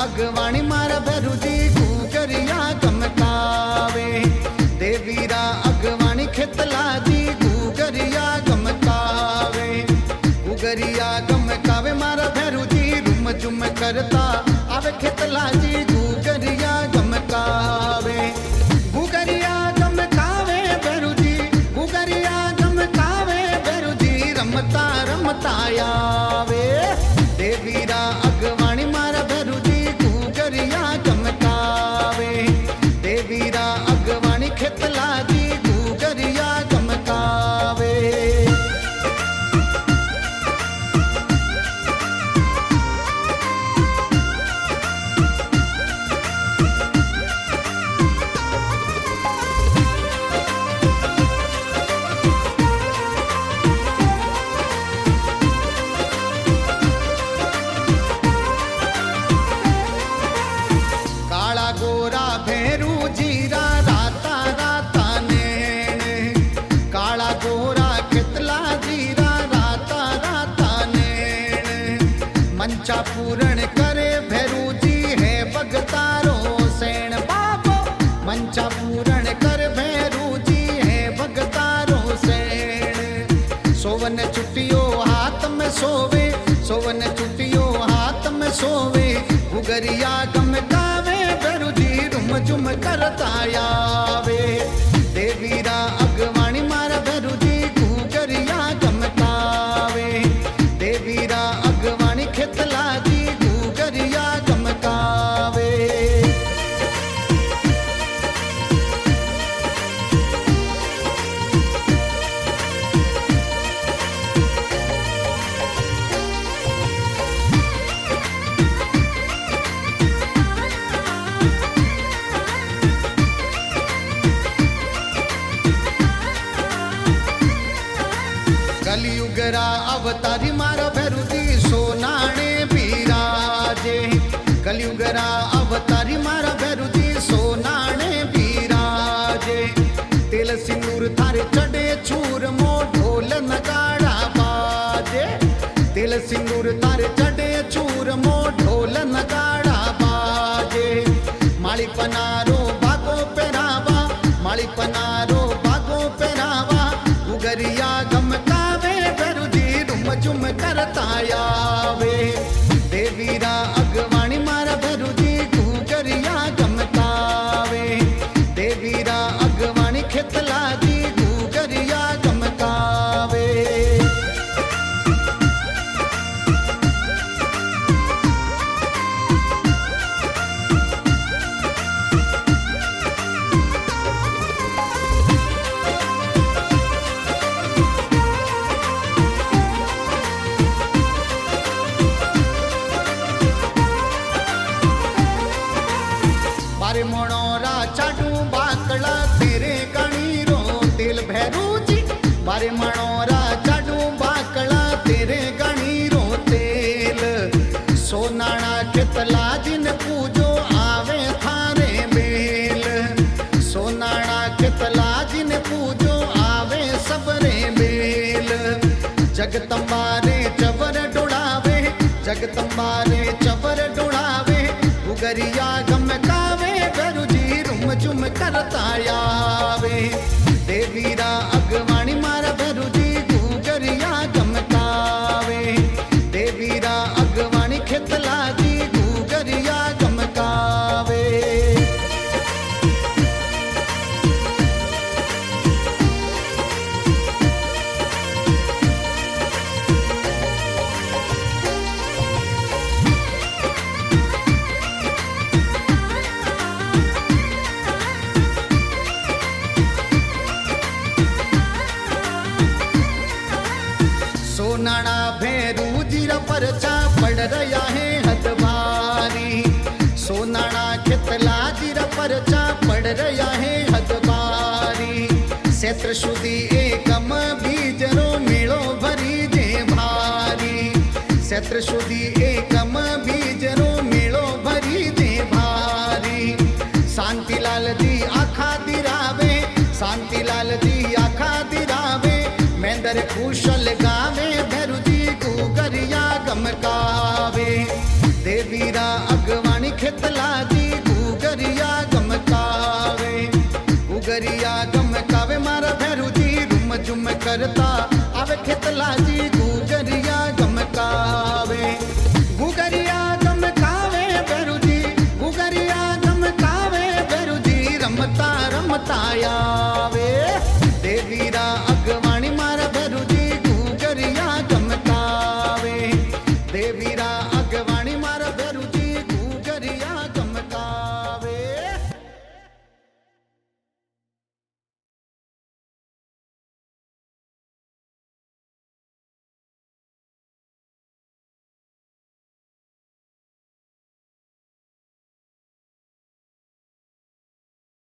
अगवाणी मारा भैरूजी गुगरिया गमकावे। देवीरा अगवाणी खेतला जी गुगरिया गमकावे। गुगरिया गमकावे मारा भैरूजी रुम झुम करता आवे खेतला जी गुगरिया गमकावे। गुगरिया गमकावे भैरूजी गुगरिया गमकावे भैरूजी रमता रमता आवे। देवीरा अगवाणी मारा भैरूजी गुगरिया गमकावे। देवीरा अगवाणी खेतला जी गुगरिया गमकावे। काला गोरा भैरू जीरा राता राता नैण। काला गोरा खेतला जीरा राता राता नैण। मंचा पूरण करे भैरू जी है भगतारो सैण बाबो। मंचा पूरण कर भैरू जी है भगतारो सैण। सोवन चुटियो हाथ में सोवे सोवन चुटियो हाथ में सोवे। गुगरिया गमकावे भैरूजी रुम झुम करता आवे। देवीरा अगवाणी मारा भैरूजी गुगरिया गमकावे। देवीरा अगवाणी खेतला जी गुगरिया गमकावे। कलियुगरा अवतारी मारा भैरूजी सोनाणे बिराजे। कलियुगरा अवतारी मारा भैरूजी सोनाणे बिराजे। तेल सिंदूर थारे चढ़े छूर मो ढोल नगाड़ा बाजे। तेल सिंदूर थारे चढ़े छूर मो ढोल नगाड़ा बाजे। माली पनारो बागो पहरावा माली पनारो बागो पहरावा। गुगरिया गमकावे भैरूजी रुम झुम करता आवे। देवीरा अगवाणी मारा भैरूजी गुगरिया गमकावे। देवीरा अगवाणी खेतला जी गुगरिया गमकावे। बारे मोणोरा चाडू बाकड़ा तेरे गणी रो तेल भैरूजी। बारे मनोरा चाडू बाकड़ा तेरे गणी रो तेल। सोनाणा खेतला जिन पूजो आवे थारे बेल। सोनाणा खेतला जिन पूजो आवे सबरे बेल। जगदम्बारे चवर डुड़ावे जगदम्बारे चवर डुड़ावे। गुगरिया गमकावे भैरूजी रुम झुम करता आवे। देवीरा अगवाणी मारा भैरूजी गुगरिया गमकावे। देवीरा अगवाणी खेतला जी गुगरिया गमकावे। सोनाणा भैरूजी रा परचा पड़ रहा है हद भारी। सोनाणा खेतला जी रा परचा पड़ रहा है हद भारी। क्षेत्र सुधी एकम बीजरो मेळो भरी जे भारी। क्षेत्र सुधी एकम बीजरो मेळो भरी जे भारी। शांतिलाल जी आखा दिरावे शांतिलाल जी आखा दिरावे। मेंदर कुशल गावे भैरूजी गुगरिया गमकावे। देवीरा अगवाणी करता आवे खेतलाजी गुगरिया गमकावे, गुगरिया गमकावे बेरुजी, गुगरिया गमकावे बेरुजी, रमता रमता या